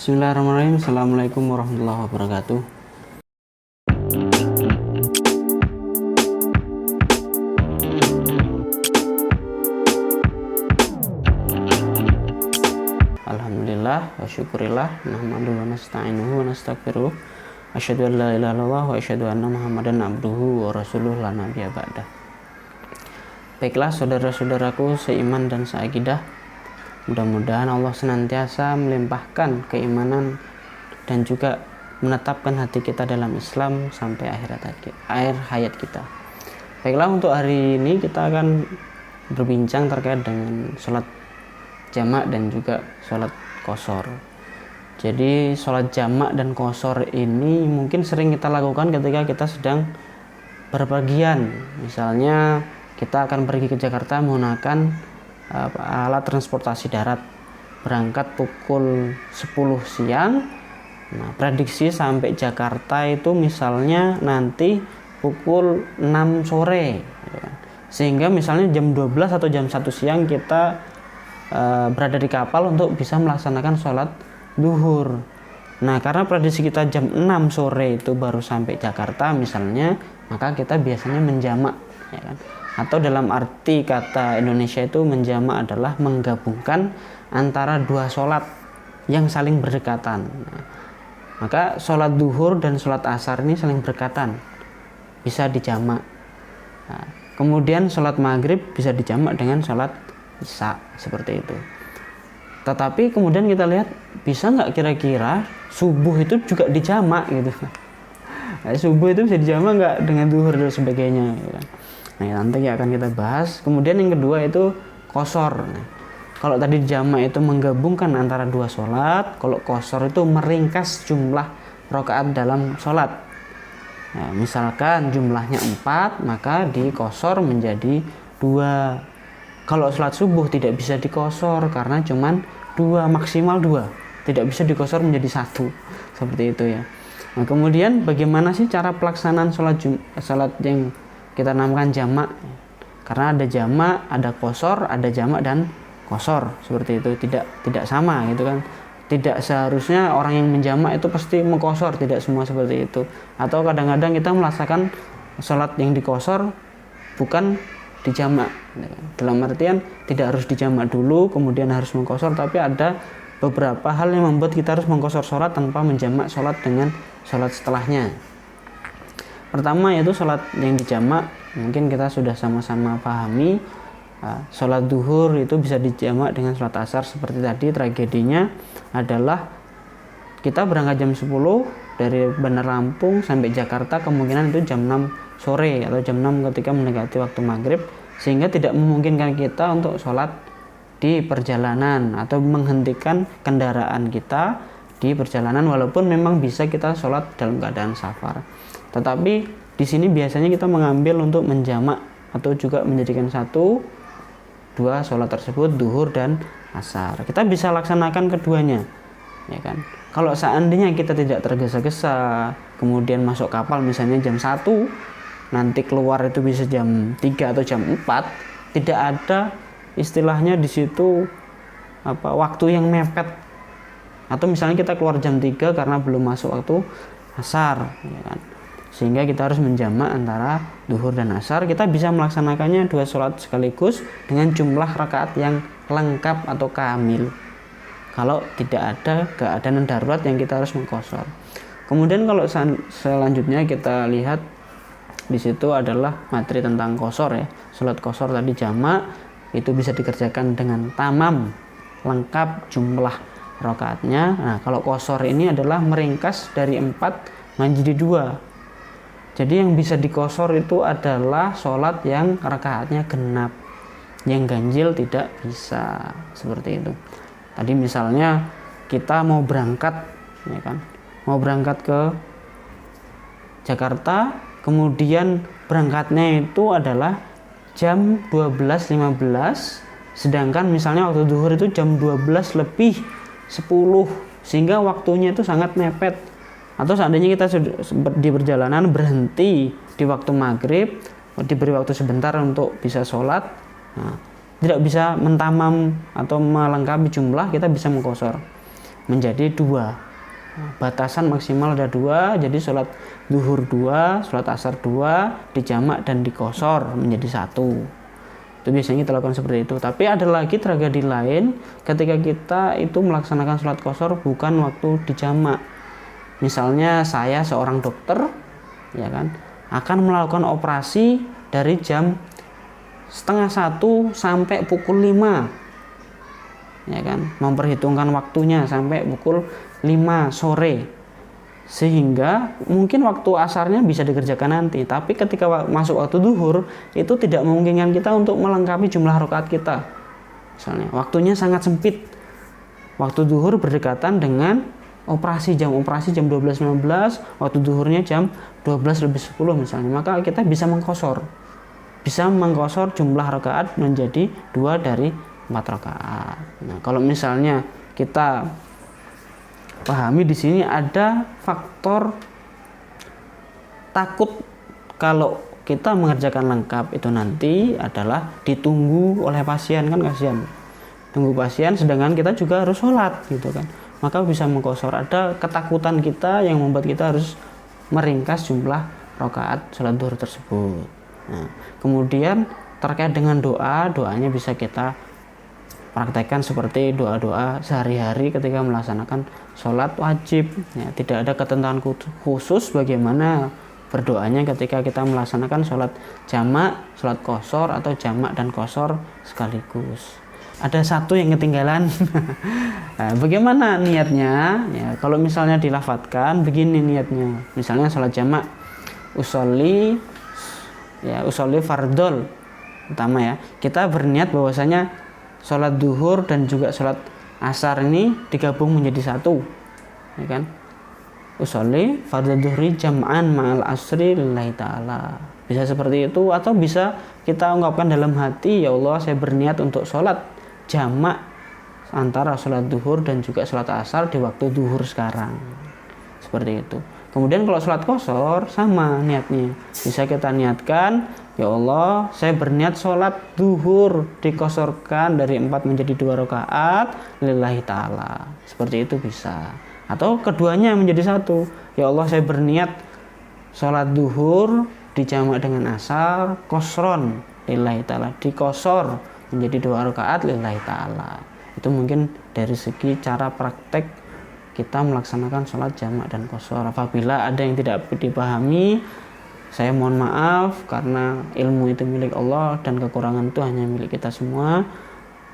Bismillahirrahmanirrahim. Assalamualaikum warahmatullahi wabarakatuh. Alhamdulillah wa syukurillah, nahmaduhu wa nasta'inuhu wa nastaghfiruh. Asyhadu an la ilaha illallah wa asyhadu anna Muhammadan abduhu wa rasuluh la nabiyya ba'dah. Baiklah saudara-saudaraku seiman dan seakidah, mudah-mudahan Allah senantiasa melimpahkan keimanan dan juga menetapkan hati kita dalam Islam sampai akhir hayat kita. Baiklah, untuk hari ini kita akan berbincang terkait dengan sholat jamak dan juga sholat qashar. Jadi sholat jamak dan qashar ini mungkin sering kita lakukan ketika kita sedang berpergian. Misalnya kita akan pergi ke Jakarta menggunakan alat transportasi darat, berangkat pukul 10 siang. Nah, prediksi sampai Jakarta itu misalnya nanti pukul 6 sore, sehingga misalnya jam 12 atau jam 1 siang kita berada di kapal untuk bisa melaksanakan sholat duhur. Nah, karena prediksi kita jam 6 sore itu baru sampai Jakarta misalnya, maka kita biasanya menjamak, ya kan? Atau dalam arti kata Indonesia itu menjamak adalah menggabungkan antara dua sholat yang saling berdekatan. Nah, maka sholat duhur dan sholat asar ini saling berdekatan, bisa dijamak. Nah, kemudian sholat maghrib bisa dijamak dengan sholat isya, seperti itu. Tetapi kemudian kita lihat, bisa nggak kira-kira subuh itu juga dijamak gitu? Nah, subuh itu bisa dijamak nggak dengan duhur dan sebagainya, gitu kan? Nah, nanti akan kita bahas. Kemudian yang kedua itu qashar. Nah, kalau tadi jamak itu menggabungkan antara dua sholat, kalau qashar itu meringkas jumlah rakaat dalam sholat. Nah, misalkan jumlahnya 4, maka di qashar menjadi 2. Kalau sholat subuh tidak bisa di qashar karena cuman 2, maksimal 2. Tidak bisa di qashar menjadi 1. Seperti itu ya. Nah, kemudian bagaimana sih cara pelaksanaan sholat yang kita namakan jamak? Karena ada jamak, ada qashar, ada jamak dan qashar, seperti itu. Tidak sama gitu kan. Tidak seharusnya orang yang menjamak itu pasti mengqashar, tidak semua seperti itu. Atau kadang-kadang kita melaksanakan sholat yang di qashar bukan dijamak, dalam artian tidak harus dijamak dulu kemudian harus mengqashar, tapi ada beberapa hal yang membuat kita harus mengqashar sholat tanpa menjamak sholat dengan sholat setelahnya. Pertama yaitu sholat yang dijamak, mungkin kita sudah sama-sama pahami. Sholat duhur itu bisa dijamak dengan sholat asar. Seperti tadi, tragedinya adalah kita berangkat jam 10 dari Bandar Lampung sampai Jakarta, kemungkinan itu jam 6 sore atau jam 6 ketika mendekati waktu maghrib, sehingga tidak memungkinkan kita untuk sholat di perjalanan atau menghentikan kendaraan kita di perjalanan, walaupun memang bisa kita sholat dalam keadaan safar. Tetapi di sini biasanya kita mengambil untuk menjamak atau juga menjadikan dua sholat tersebut, duhur dan asar. Kita bisa laksanakan keduanya, ya kan? Kalau seandainya kita tidak tergesa-gesa, kemudian masuk kapal misalnya jam 1, nanti keluar itu bisa jam 3 atau jam 4, tidak ada istilahnya di situ waktu yang mepet. Atau misalnya kita keluar jam 3 karena belum masuk waktu asar, ya kan? Sehingga kita harus menjamak antara duhur dan asar. Kita bisa melaksanakannya dua sholat sekaligus dengan jumlah rakaat yang lengkap atau kamil, kalau tidak ada keadaan darurat yang kita harus mengqashar. Kemudian kalau selanjutnya kita lihat di situ adalah materi tentang qashar ya. Sholat qashar tadi jamak itu bisa dikerjakan dengan tamam, lengkap jumlah rakaatnya. Nah, kalau qashar ini adalah meringkas dari 4 menjadi 2. Jadi yang bisa diqashar itu adalah sholat yang rakaatnya genap, yang ganjil tidak bisa, seperti itu. Tadi misalnya kita mau berangkat, ya kan, mau berangkat ke Jakarta, kemudian berangkatnya itu adalah jam 12.15, sedangkan misalnya waktu duhur itu jam 12 lebih 10, sehingga waktunya itu sangat mepet. Atau seandainya kita di perjalanan berhenti di waktu maghrib, diberi waktu sebentar untuk bisa sholat, nah, tidak bisa mentamam atau melengkapi jumlah, kita bisa mengqashar. menjadi 2. Batasan maksimal ada 2, jadi sholat zuhur 2, sholat asar 2, dijamak dan dikosor menjadi 1. Itu biasanya kita lakukan seperti itu. Tapi ada lagi tragedi lain ketika kita itu melaksanakan sholat kosor bukan waktu dijamak. Misalnya saya seorang dokter, ya kan, akan melakukan operasi dari jam 12:30 sampai pukul 5, ya kan, memperhitungkan waktunya sampai pukul 5 sore, sehingga mungkin waktu asarnya bisa dikerjakan nanti, tapi ketika masuk waktu zuhur itu tidak memungkinkan kita untuk melengkapi jumlah rakaat kita. Misalnya waktunya sangat sempit, waktu zuhur berdekatan dengan jam operasi jam 12.15, waktu zuhurnya jam 12:10 misalnya, maka kita bisa mengkosor jumlah rakaat menjadi 2 dari 4 rakaat. Nah, kalau misalnya kita pahami di sini ada faktor takut kalau kita mengerjakan lengkap itu nanti adalah ditunggu oleh pasien, kan kasihan. Tunggu pasien sedangkan kita juga harus sholat gitu kan. Maka bisa mengkosor. Ada ketakutan kita yang membuat kita harus meringkas jumlah rakaat sholat zuhur tersebut. Nah, kemudian terkait dengan doanya bisa kita praktekkan seperti doa-doa sehari-hari ketika melaksanakan sholat wajib, ya, tidak ada ketentuan khusus bagaimana berdoanya ketika kita melaksanakan sholat jamak, sholat kosor, atau jamak dan kosor sekaligus. Ada satu yang ketinggalan. Nah, bagaimana niatnya? Ya, kalau misalnya dilafadzkan begini niatnya, misalnya sholat jamak, usolli fardol utama, ya, kita berniat bahwasanya sholat duhur dan juga sholat asar ini digabung menjadi 1, ya kan? Usolli fardhu duhri jam'an ma'al asri lillahi ta'ala. Bisa seperti itu, atau bisa kita ungkapkan dalam hati, ya Allah saya berniat untuk sholat jamak antara sholat duhur dan juga sholat asar di waktu duhur sekarang. Seperti itu. Kemudian kalau sholat kosor sama niatnya, bisa kita niatkan, ya Allah saya berniat sholat duhur dikosorkan dari 4 menjadi 2 rakaat lillahi ta'ala. Seperti itu bisa. Atau keduanya menjadi 1, ya Allah saya berniat sholat duhur dijamak dengan asar kosron lillahi ta'ala, dikosor menjadi 2 rakaat lillahi ta'ala. Itu mungkin dari segi cara praktek kita melaksanakan sholat jamak dan kosor. Apabila ada yang tidak dipahami, saya mohon maaf karena ilmu itu milik Allah dan kekurangan itu hanya milik kita semua.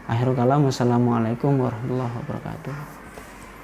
Akhirul kalam, wassalamualaikum warahmatullahi wabarakatuh.